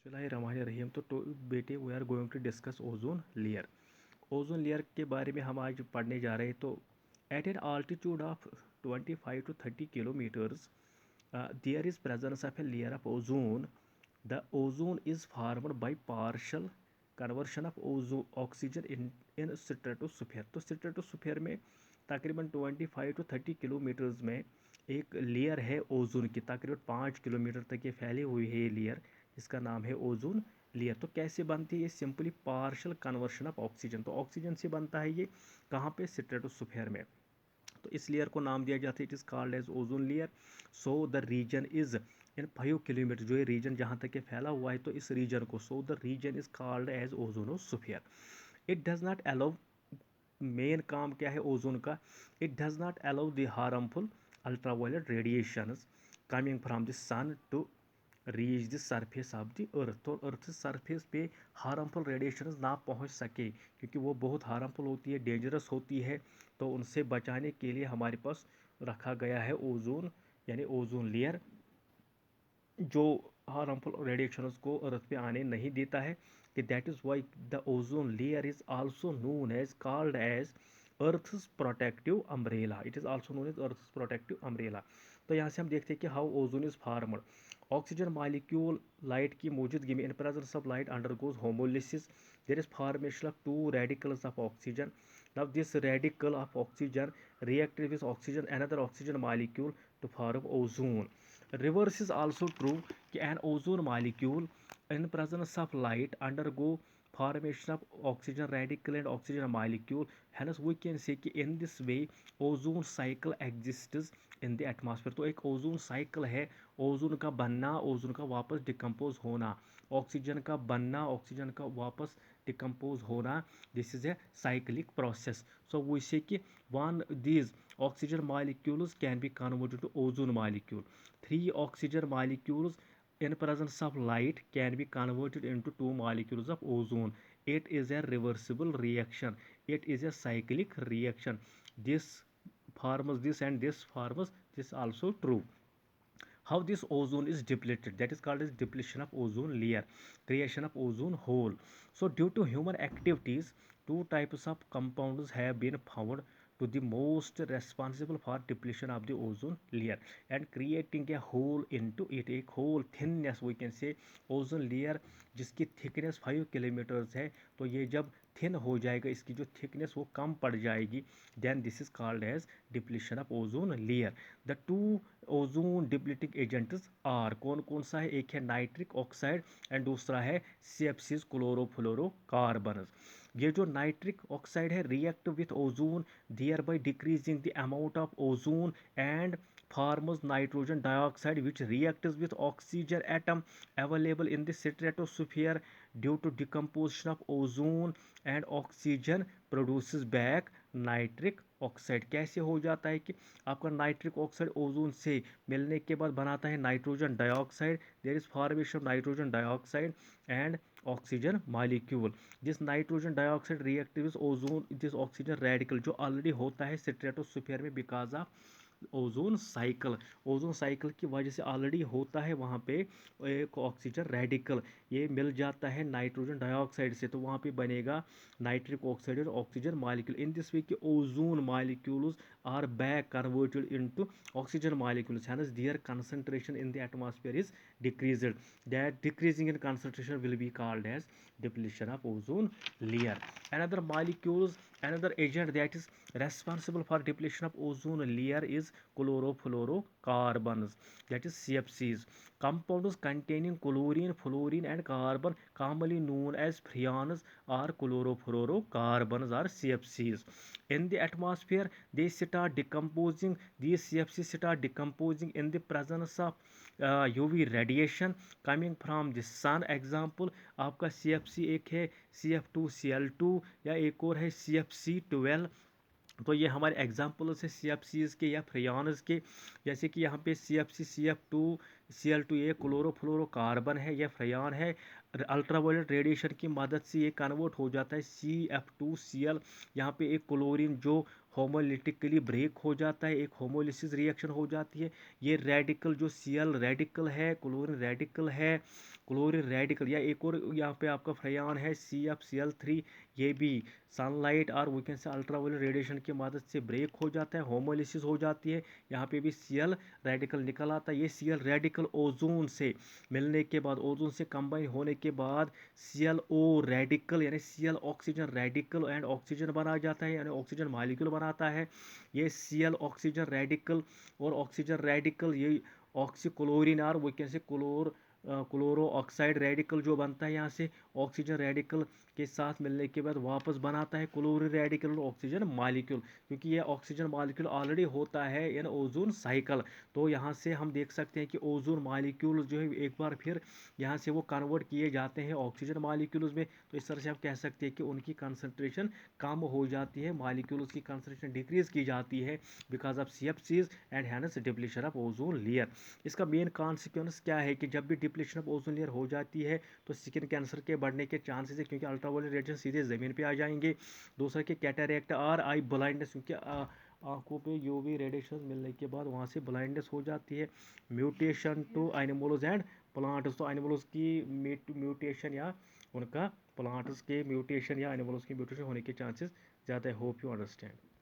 बिस्मिल्लाहिर्रहमानिर्रहीम। तो बेटे we are going to discuss ozone layer. Ozone layer के बारे में हम आज पढ़ने जा रहे हैं। तो at an altitude of 25 to 30 kilometers there is presence of a layer of ozone. The ozone is formed by partial conversion of oxygen in stratosphere. तो स्ट्रेटोस्फीयर में तकरीबन 25 to 30 किलोमीटर्स में एक लेयर है ओजोन की। तकरीबन 5 किलोमीटर तक ये फैली हुई है ये लेयर, इसका नाम है ओजोन लेयर। तो कैसे बनती है ये? Simply partial conversion of oxygen. तो ऑक्सीजन से बनता है ये, कहाँ पे? स्ट्रेटोस्फीयर में। तो इस लेयर को नाम दिया जाता है, it is called as ozone layer. So the region is in 5 kilometre, जो ये रीजन जहाँ तक ये फैला हुआ है, तो इस रीजन को, so the region is called as ozonosphere. It does not allow, main काम क्या है ओजोन का? It does not allow the harmful ultraviolet radiations coming from the sun to reach the surface of the earth. तो earth surface पे harmful radiations ना पहुंच सके, क्योंकि वो बहुत हार्मफुल होती है, डेंजरस होती है। तो उनसे बचाने के लिए हमारे पास रखा गया है ओजोन, यानी ओजोन लेयर, जो हार्मफुल रेडिएशंस को अर्थ पे आने नहीं देता है। कि that is why the ozone layer is also known as called as earth's protective umbrella. It is also known as earth's protective umbrella. तो यहाँ से हम देखते हैं कि how ozone is formed. Oxygen molecule light की मौजूदगी में, in presence of light, undergoes homolysis. There is formation of two radicals of oxygen. Now this radical of oxygen reacted with oxygen another oxygen molecule to form ozone. Reverse is also true कि an ozone molecule in presence of light undergo formation of oxygen radical and oxygen molecule. Hence we can say कि in this way ozone cycle exists in the atmosphere. तो एक ozone cycle है, ozone का बनना, ozone का वापस decompose होना, oxygen का बनना, ऑक्सीजन का वापस डिकम्पोज होना। This is a cyclic process. So we say कि one these oxygen molecules can be converted to ozone molecule. Three oxygen molecules in presence of light can be converted into two molecules of ozone. It is a reversible reaction. It is a cyclic reaction. This forms this and this forms this also true. How this ozone is depleted, that is called as depletion of ozone layer, creation of ozone hole. So due to human activities, two types of compounds have been found to the most responsible for depletion of the ozone layer and creating a hole into it. एक hole thinness we can say, ozone layer जिसकी thickness 5 kilometres है, तो ये जब thin हो जाएगा, इसकी जो थिकनेस वो कम पड़ जाएगी, then this is called as depletion of ozone layer. The two ozone depleting agents are, कौन कौन सा है? एक है नाइट्रिक ऑक्साइड एंड दूसरा है CFCs, क्लोरोफ्लोरोकार्बन्स. ये जो नाइट्रिक ऑक्साइड है react with ozone, thereby decreasing the amount of ozone and forms nitrogen dioxide which reacts with oxygen atom available in the stratosphere. Due to decomposition of ozone and oxygen produces back nitric oxide. कैसे हो जाता है कि आपका nitric oxide ozone से मिलने के बाद बनाता है nitrogen dioxide. There is formation of nitrogen dioxide and oxygen molecule. This nitrogen dioxide react with ozone, this oxygen radical जो ऑलरेडी होता है स्ट्रेटोस्फीयर में because of ozone cycle. Ozone cycle की वजह से ऑलरेडी होता है वहाँ पे एक ऑक्सीजन रेडिकल, ये मिल जाता है नाइट्रोजन डाइऑक्साइड से, तो वहाँ पे बनेगा नाइट्रिक ऑक्साइड और oxygen molecule. In this way कि ozone molecules are back converted into oxygen molecules, hence their concentration in the atmosphere is decreased. That decreasing in concentration will be called as depletion of ozone layer. Another molecules, another agent that is responsible for depletion of ozone layer is chlorofluorocarbons, that is CFCs. Compounds containing chlorine, fluorine and carbon, commonly known as freons or chlorofluorocarbons or CFCs. In the atmosphere they start decomposing, these CFCs start decomposing in the presence of UV radiation coming from the sun. Example आपका CFC एक है CF2Cl2 या एक और है CFC12. तो ये हमारे एग्जाम्पल्स है CFCs के या फ्रेयॉन्स के. जैसे कि यहाँ पे CFC CF2Cl2 ये क्लोरोफ्लोरोकार्बन है, यह फ्रेयॉन है. अल्ट्रावायलेट रेडिएशन की मदद से ये कन्वर्ट हो जाता है CF2Cl. यहाँ पे एक क्लोरीन जो होमोलिटिकली ब्रेक हो जाता है, एक होमोलिसिस रिएक्शन हो जाती है। ये रेडिकल जो Cl रेडिकल है, क्लोरीन रेडिकल या एक और यहाँ पे आपका फ्रेयन है CfCl3, ये भी सनलाइट और we can say ultraviolet radiation की मदद से ब्रेक हो जाता है, होमोलिसिस हो जाती है। यहाँ पे भी Cl रेडिकल निकल आता है। ये Cl रेडिकल ओजोन से मिलने के बाद, ओजोन से कंबाइन होने के बाद ClO रेडिकल यानी Cl oxygen radical and oxygen बना जाता है, यानी ऑक्सीजन मालिक्यूल बनाता है। ये Cl ऑक्सीजन रेडिकल और ऑक्सीजन रेडिकल ये ऑक्सीक्लोरीन और वो कैसे क्लोरो ऑक्साइड रेडिकल जो बनता है यहाँ से ऑक्सीजन रेडिकल के साथ मिलने के बाद वापस बनाता है क्लोरीन रेडिकल और ऑक्सीजन मालिक्यूल, क्योंकि ये ऑक्सीजन मालिक्यूल ऑलरेडी होता है इन ओजोन साइकिल। तो यहाँ से हम देख सकते हैं कि ओजोन मालिक्यूल जो है एक बार फिर यहाँ से वो कन्वर्ट किए जाते हैं ऑक्सीजन मालिक्यूल्स में। तो इस तरह से हम कह सकते हैं कि उनकी कंसनट्रेशन कम हो जाती है, मालिक्यूल्स की कंसनट्रेशन डिक्रीज की जाती है because of CFCs and hence depletion of ozone layer. इसका मेन कॉन्सिक्वेंस क्या है कि जब भी डिप्लीशन ऑफ ओजोन लेयर हो जाती है तो स्किन कैंसर के बढ़ने के चांसेस है, क्योंकि अल्ट्रावायलेट रेडिएशन सीधे ज़मीन पे आ जाएंगे। दूसरा कि कैटरेक्ट और आई ब्लाइंडनेस, क्योंकि आंखों पे यूवी रेडिएशन मिलने के बाद वहाँ से ब्लाइंडनेस हो जाती है। Mutation to animals and plants, तो एनिमल्स की म्यूटेशन या उनका प्लांट्स के म्यूटेशन या एनिमल्स के म्यूटेशन होने के चांसेस ज़्यादा है। Hope you understand.